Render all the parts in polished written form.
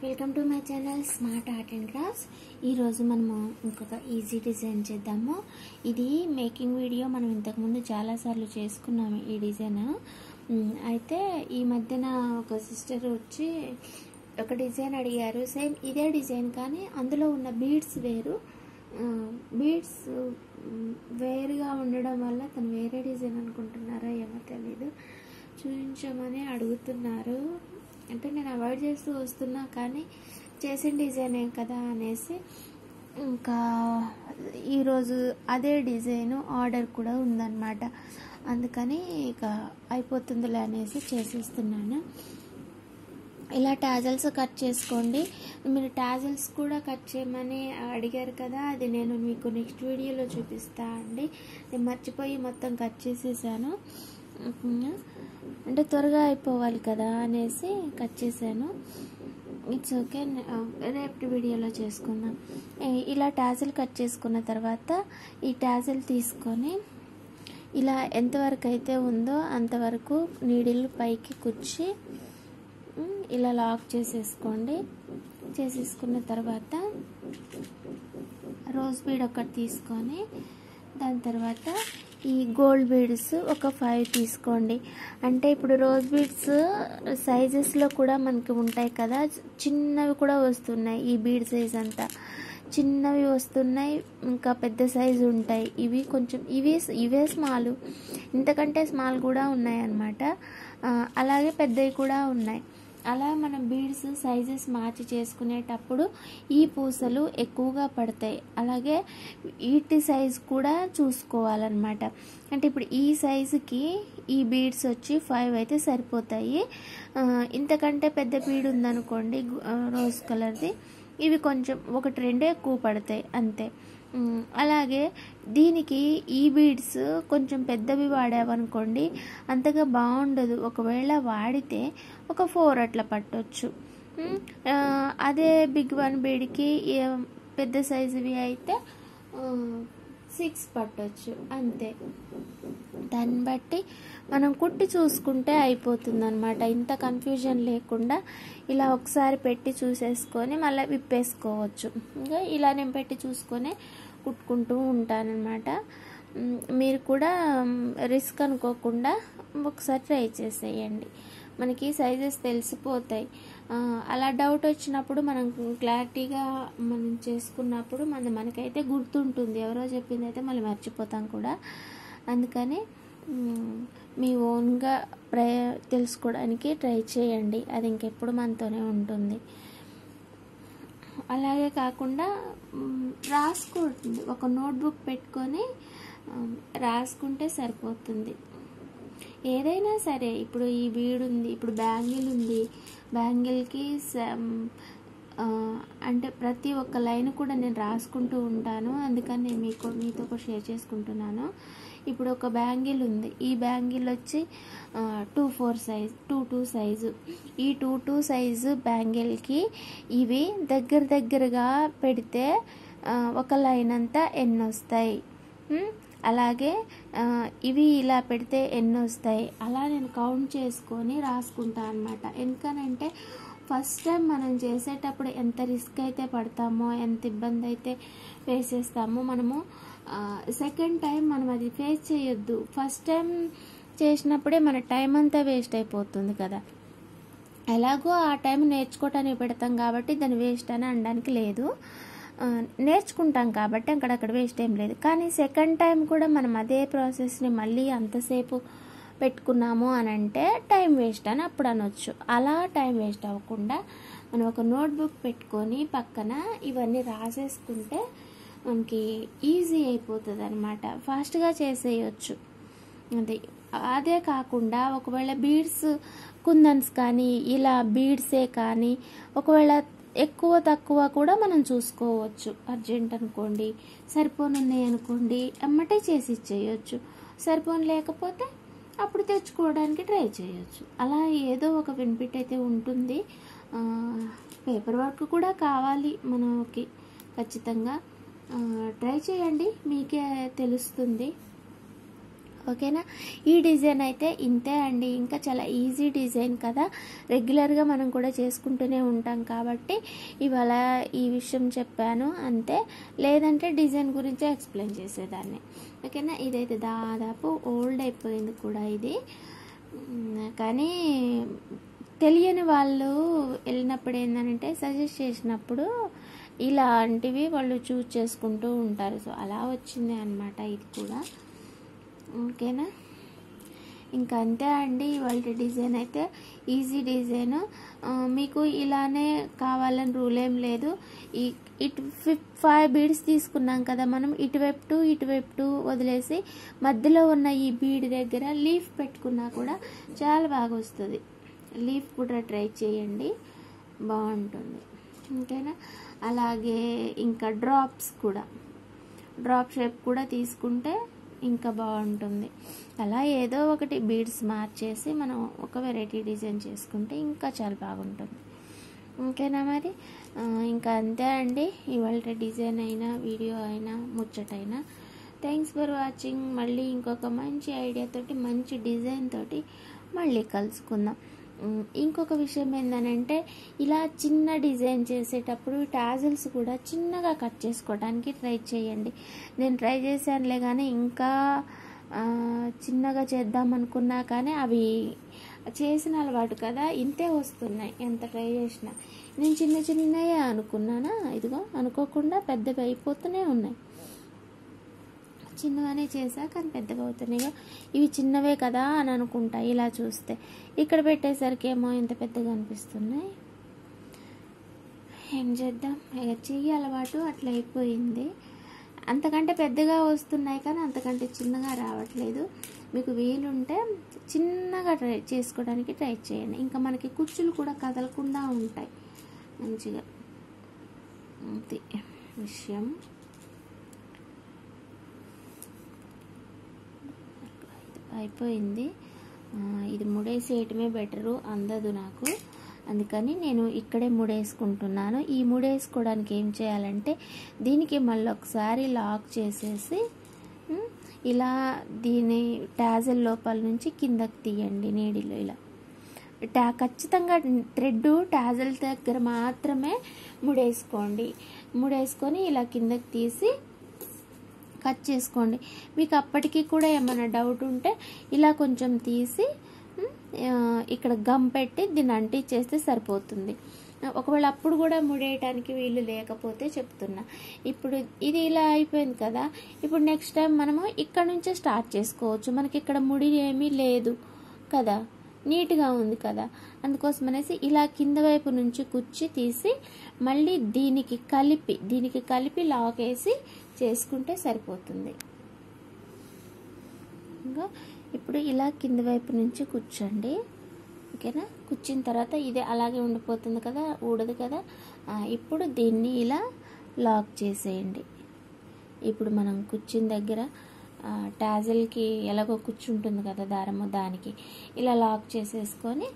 Welcome to my channel smart art and crafts. ఈరోజు మనము ఇంకొక ఈజీ డిజైన్ చేద్దాము. ఇది మేకింగ్ వీడియో మనం ఇంతకుముందు చాలాసార్లు చేసుకున్నాము ఈ డిజైన్. అయితే ఈ మధ్యన ఒక సిస్టర్ వచ్చి ఒక డిజైన్ అడిగారు, సేమ్ ఇదే డిజైన్ కానీ అందులో ఉన్న బీడ్స్ వేరు, బీడ్స్ వేరుగా ఉండడం వల్ల తను వేరే డిజైన్ అనుకుంటున్నారో ఏమో తెలీదు, చూపించమని అడుగుతున్నారు. అంటే నేను అవాయిడ్ చేస్తూ వస్తున్నా కానీ చేసిన డిజైనే కదా అనేసి ఇంకా ఈరోజు అదే డిజైన్ ఆర్డర్ కూడా ఉందన్నమాట. అందుకని ఇక అయిపోతుందిలే అనేసి చేసేస్తున్నాను. ఇలా టాజల్స్ కట్ చేసుకోండి. మీరు టాజల్స్ కూడా కట్ చేయమని అడిగారు కదా, అది నేను మీకు నెక్స్ట్ వీడియోలో చూపిస్తా అండి. నేను మర్చిపోయి మొత్తం కట్ చేసేసాను, అంటే త్వరగా అయిపోవాలి కదా అనేసి కట్ చేశాను. ఇట్స్ ఓకే, రేపటి వీడియోలో చేసుకుందాం. ఇలా టాజిల్ కట్ చేసుకున్న తర్వాత ఈ టాజిల్ తీసుకొని ఇలా ఎంతవరకు అయితే ఉందో అంతవరకు నీడిల్ పైకి కుచ్చి ఇలా లాక్ చేసేసుకోండి. చేసేసుకున్న తర్వాత రోజ్ బీడ్ ఒకటి తీసుకొని దాని తర్వాత ఈ గోల్డ్ బీడ్స్ ఒక 5 తీసుకోండి. అంటే ఇప్పుడు రోజ్ బీడ్స్ సైజెస్లో కూడా మనకి ఉంటాయి కదా, చిన్నవి కూడా వస్తున్నాయి. ఈ బీడ్ సైజ్ అంతా చిన్నవి వస్తున్నాయి, ఇంకా పెద్ద సైజు ఉంటాయి. ఇవి కొంచెం ఇవే స్మాల్, ఇంతకంటే స్మాల్ కూడా ఉన్నాయి అన్నమాట. అలాగే పెద్దవి కూడా ఉన్నాయి. అలా మనం బీడ్స్ సైజెస్ మార్చి చేసుకునేటప్పుడు ఈ పూసలు ఎక్కువగా పడతాయి. అలాగే వీటి సైజ్ కూడా చూసుకోవాలన్నమాట. అంటే ఇప్పుడు ఈ సైజుకి ఈ బీడ్స్ వచ్చి 5 అయితే సరిపోతాయి. ఇంతకంటే పెద్ద బీడ్ ఉందనుకోండి రోజ్ కలర్ది, ఇవి కొంచెం 1-2 ఎక్కువ పడతాయి అంతే. అలాగే దీనికి ఈ బీడ్స్ కొంచెం పెద్దవి వాడామనుకోండి అంతగా బాగుండదు. ఒకవేళ వాడితే ఒక 4 అట్లా పట్టొచ్చు. అదే బిగ్ వన్ బీడ్కి పెద్ద సైజువి అయితే 6 పట్టొచ్చు అంతే. దాన్ని బట్టి మనం కుట్టి చూసుకుంటే అయిపోతుంది అనమాట. ఇంత కన్ఫ్యూజన్ లేకుండా ఇలా ఒకసారి పెట్టి చూసేసుకొని మళ్ళీ విప్పేసుకోవచ్చు. ఇంకా ఇలా నేను పెట్టి చూసుకొని కుట్టుకుంటూ ఉంటానన్నమాట. మీరు కూడా రిస్క్ అనుకోకుండా ఒకసారి ట్రై చేసేయండి, మనకి సైజెస్ తెలిసిపోతాయి. అలా డౌట్ వచ్చినప్పుడు మనం క్లారిటీగా మనం చేసుకున్నప్పుడు మనకైతే గుర్తుంటుంది. ఎవరో చెప్పింది అయితే మళ్ళీ మర్చిపోతాం కూడా. అందుకని మీ ఓన్గా తెలుసుకోవడానికి ట్రై చేయండి, అది ఇంకెప్పుడు మనతోనే ఉంటుంది. అలాగే కాకుండా రాసుకోండి, ఒక నోట్బుక్ పెట్టుకొని రాసుకుంటే సరిపోతుంది. ఏదైనా సరే, ఇప్పుడు ఈ బీడ్ ఉంది, ఇప్పుడు బ్యాంగిల్ ఉంది, బ్యాంగిల్కి అంటే ప్రతి ఒక్క లైన్ కూడా నేను రాసుకుంటూ ఉంటాను. అందుకని నేను మీతో కూడా షేర్ చేసుకుంటున్నాను. ఇప్పుడు ఒక బ్యాంగిల్ ఉంది, ఈ బ్యాంగిల్ వచ్చి 2-4 సైజ్ 2-2 సైజు. ఈ 2-2 సైజు బ్యాంగిల్కి ఇవి దగ్గరగా పెడితే ఒక లైన్ అంతా ఎన్ని వస్తాయి, అలాగే ఇవి ఇలా పెడితే ఎన్ని వస్తాయి, అలా నేను కౌంట్ చేసుకొని రాసుకుంటా అనమాట. ఎందుకనంటే ఫస్ట్ టైం మనం చేసేటప్పుడు ఎంత రిస్క్ అయితే పడతామో, ఎంత ఇబ్బంది అయితే ఫేస్ చేస్తామో, మనము సెకండ్ టైం మనం అది ఫేస్ చేయొద్దు. ఫస్ట్ టైం చేసినప్పుడే మన టైం అంతా వేస్ట్ అయిపోతుంది కదా. ఎలాగో ఆ టైం నేర్చుకోవటానికి పెడతాం కాబట్టి దాన్ని వేస్ట్ అని అనడానికి లేదు. నేర్చుకుంటాం కాబట్టి అక్కడక్కడ వేస్ట్ ఏం లేదు. కానీ సెకండ్ టైం కూడా మనం అదే ప్రాసెస్ని మళ్ళీ అంతసేపు పెట్టుకున్నాము అని అంటే టైం వేస్ట్ అని అప్పుడు అనొచ్చు. అలా టైం వేస్ట్ అవ్వకుండా మనం ఒక నోట్బుక్ పెట్టుకొని పక్కన ఇవన్నీ రాసేసుకుంటే మనకి ఈజీ అయిపోతుంది అనమాట, ఫాస్ట్గా చేసేయచ్చు. అదే కాకుండా ఒకవేళ బీడ్స్ కుందన్స్ కానీ ఇలా బీడ్సే కానీ ఒకవేళ ఎక్కువ తక్కువ కూడా మనం చూసుకోవచ్చు. అర్జెంట్ అనుకోండి, సరిపోనున్నాయి అనుకోండి, ఎమ్మటే చేసి ఇచ్చేయచ్చు. సరిపోను లేకపోతే అప్పుడు తెచ్చుకోవడానికి ట్రై చేయొచ్చు. అలా ఏదో ఒక బెనిఫిట్ అయితే ఉంటుంది. పేపర్ వర్క్ కూడా కావాలి మనకి, ఖచ్చితంగా ట్రై చేయండి, మీకే తెలుస్తుంది. ఓకేనా. ఈ డిజైన్ అయితే ఇంతే అండి. ఇంకా చాలా ఈజీ డిజైన్ కదా, రెగ్యులర్గా మనం కూడా చేసుకుంటూనే ఉంటాం కాబట్టి ఇవాళ ఈ విషయం చెప్పాను అంతే. లేదంటే డిజైన్ గురించి ఎక్స్ప్లెయిన్ చేసేదాన్ని. ఓకేనా. ఇదైతే దాదాపు ఓల్డ్ అయిపోయింది కూడా ఇది, కానీ తెలియని వాళ్ళు వెళ్ళినప్పుడు ఏంటంటే సజెస్ట్ చేసినప్పుడు ఇలాంటివి వాళ్ళు చూస్ చేసుకుంటూ ఉంటారు. సో అలా వచ్చింది అన్నమాట ఇది కూడా. ఓకేనా. ఇంకా అంతే అండి ఇవాళ డిజైన్ అయితే ఈజీ డిజైన్. మీకు ఇలానే కావాలని రూల్ ఏం లేదు. ఇటు 5 బీడ్స్ తీసుకున్నాం కదా మనం, ఇటువైపు టూ వదిలేసి మధ్యలో ఉన్న ఈ బీడ్ దగ్గర లీఫ్ పెట్టుకున్నా కూడా చాలా బాగా వస్తుంది. లీఫ్ కూడా ట్రై చేయండి, బాగుంటుంది. ఓకేనా. అలాగే ఇంకా డ్రాప్స్ కూడా, డ్రాప్ షేప్ కూడా తీసుకుంటే ఇంకా బాగుంటుంది. అలా ఏదో ఒకటి బీడ్స్ మార్చేసి మనం ఒక వెరైటీ డిజైన్ చేసుకుంటే ఇంకా చాలా బాగుంటుంది. ఓకేనా. మరి ఇంకా అంతే అండి ఇవాళ డిజైన్ అయినా వీడియో అయినా ముచ్చటైనా. Thanks for watching. మళ్ళీ ఇంకొక మంచి ఐడియాతోటి మంచి డిజైన్ తోటి మళ్ళీ కలుసుకుందాం. ఇంకొక విషయం ఏంటంటే ఇలా చిన్న డిజైన్ చేసేటప్పుడు టాజిల్స్ కూడా చిన్నగా కట్ చేసుకోవడానికి ట్రై చేయండి. నేను ట్రై చేశానులే కానీ ఇంకా చిన్నగా చేద్దాం అనుకున్నా కానీ అవి చేసిన అలవాటు కదా, ఇంతే వస్తున్నాయి ఎంత ట్రై చేసినా. నేను చిన్నవే అనుకున్నానా, ఇదిగో అనుకోకుండా పెద్దవి అయిపోతూనే ఉన్నాయి. చిన్నగానే చేసా కానీ పెద్దగా అవుతున్నాయి. ఇవి చిన్నవే కదా అని అనుకుంటా ఇలా చూస్తే, ఇక్కడ పెట్టేసరికి ఏమో ఇంత పెద్దగా అనిపిస్తున్నాయి. ఏం చేద్దాం, చెయ్యి అలవాటు అట్లా అయిపోయింది. అంతకంటే పెద్దగా వస్తున్నాయి కానీ అంతకంటే చిన్నగా రావట్లేదు. మీకు వీలుంటే చిన్నగా ట్రై చేసుకోవడానికి ట్రై చేయండి. ఇంకా మనకి కుచ్చులు కూడా కదలకుండా ఉంటాయి మంచిగా. అంతే విషయం. అయిపోయింది. ఇది ముడేసేయటమే బెటరు, అందదు నాకు. అందుకని నేను ఇక్కడే ముడేసుకుంటున్నాను. ఈ ముడేసుకోవడానికి ఏం చేయాలంటే దీనికి మళ్ళీ ఒకసారి లాక్ చేసేసి ఇలా దీని టాజల్ లోపల నుంచి కిందకి తీయండి నీడిలో. ఇలా ఖచ్చితంగా థ్రెడ్ టాజల్ దగ్గర మాత్రమే ముడేసుకోండి. ముడేసుకొని ఇలా కిందకి తీసి కట్ చేసుకోండి. మీకు అప్పటికి కూడా ఏమైనా డౌట్ ఉంటే ఇలా కొంచెం తీసి ఇక్కడ గమ్ పెట్టి దీన్ని అంటించేస్తే సరిపోతుంది. ఒకవేళ అప్పుడు కూడా ముడేయటానికి వీలు లేకపోతే చెప్తున్నా. ఇప్పుడు ఇది ఇలా అయిపోయింది కదా, ఇప్పుడు నెక్స్ట్ టైం మనము ఇక్కడ నుంచే స్టార్ట్ చేసుకోవచ్చు. మనకి ఇక్కడ ముడి ఏమీ లేదు కదా, నీట్గా ఉంది కదా. అందుకోసం అనేసి ఇలా కింద వైపు నుంచి కుచ్చి తీసి మళ్ళీ దీనికి కలిపి లాక్ వేసి చేసుకుంటే సరిపోతుంది. ఇంకా ఇప్పుడు ఇలా కింద వైపు నుంచి కూర్చోండి. ఓకేనా. కూర్చిన తర్వాత ఇది అలాగే ఉండిపోతుంది కదా, ఊడదు కదా. ఇప్పుడు దీన్ని ఇలా లాక్ చేసేయండి. ఇప్పుడు మనం కూర్చున్న దగ్గర టాజిల్కి ఎలాగో కూర్చుంటుంది కదా దారము, దానికి ఇలా లాక్ చేసేసుకొని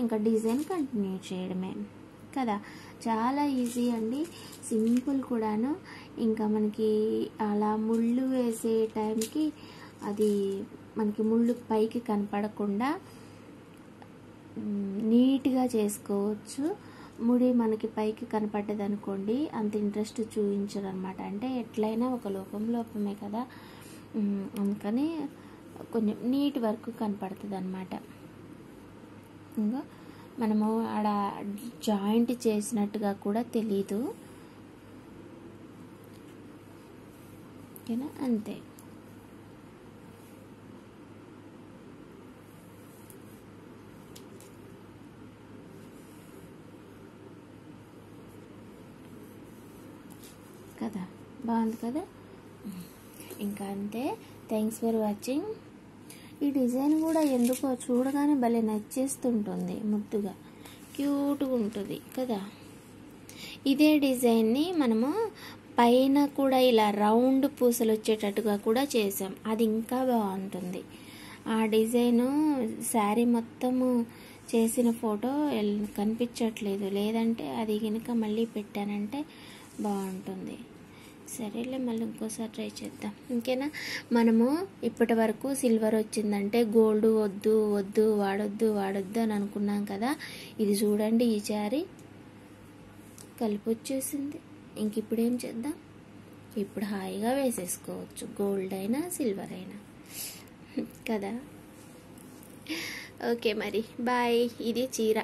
ఇంకా డిజైన్ కంటిన్యూ చేయడమే కదా. చాలా ఈజీ అండి, సింపుల్ కూడాను. ఇంకా మనకి అలా ముళ్ళు వేసే టైంకి అది మనకి ముళ్ళు పైకి కనపడకుండా నీట్గా చేసుకోవచ్చు. ముడి మనకి పైకి కనపడ్డది అనుకోండి అంత ఇంట్రెస్ట్ చూపించరు అనమాట. అంటే ఎట్లయినా ఒక లోపమే కదా, అందుకని కొంచెం నీట్ వర్క్ కనపడుతుంది అనమాట. ఇంకా మనము ఆడ జాయింట్ చేసినట్టుగా కూడా తెలీదు. ఓకేనా. అంతే. కదా, బాగుంది కదా. ఇంకా అంతే. Thanks for watching. ఈ డిజైన్ కూడా ఎందుకో చూడగానే భలే నచ్చేస్తుంటుంది, ముద్దుగా క్యూట్గా ఉంటుంది కదా. ఇదే డిజైన్ని మనము పైన కూడా ఇలా రౌండ్ పూసలు వచ్చేటట్టుగా కూడా చేసాం, అది ఇంకా బాగుంటుంది. ఆ డిజైను శారీ మొత్తము చేసిన ఫోటో కనిపించట్లేదు, లేదంటే అది కనుక మళ్ళీ పెట్టానంటే బాగుంటుంది. సరేలే, మళ్ళీ ఇంకోసారి ట్రై చేద్దాం. ఇంకేనా? మనము ఇప్పటి వరకు సిల్వర్ వచ్చిందంటే గోల్డ్ వద్దు వద్దు వాడొద్దు అని అనుకున్నాం కదా. ఇది చూడండి, ఈ జారి కలిపి వచ్చేసింది. ఇంక ఇప్పుడు ఏం చేద్దాం? ఇప్పుడు హాయిగా వేసేసుకోవచ్చు, గోల్డ్ అయినా సిల్వర్ అయినా కదా. ఓకే మరి బాయ్. ఇది చీర.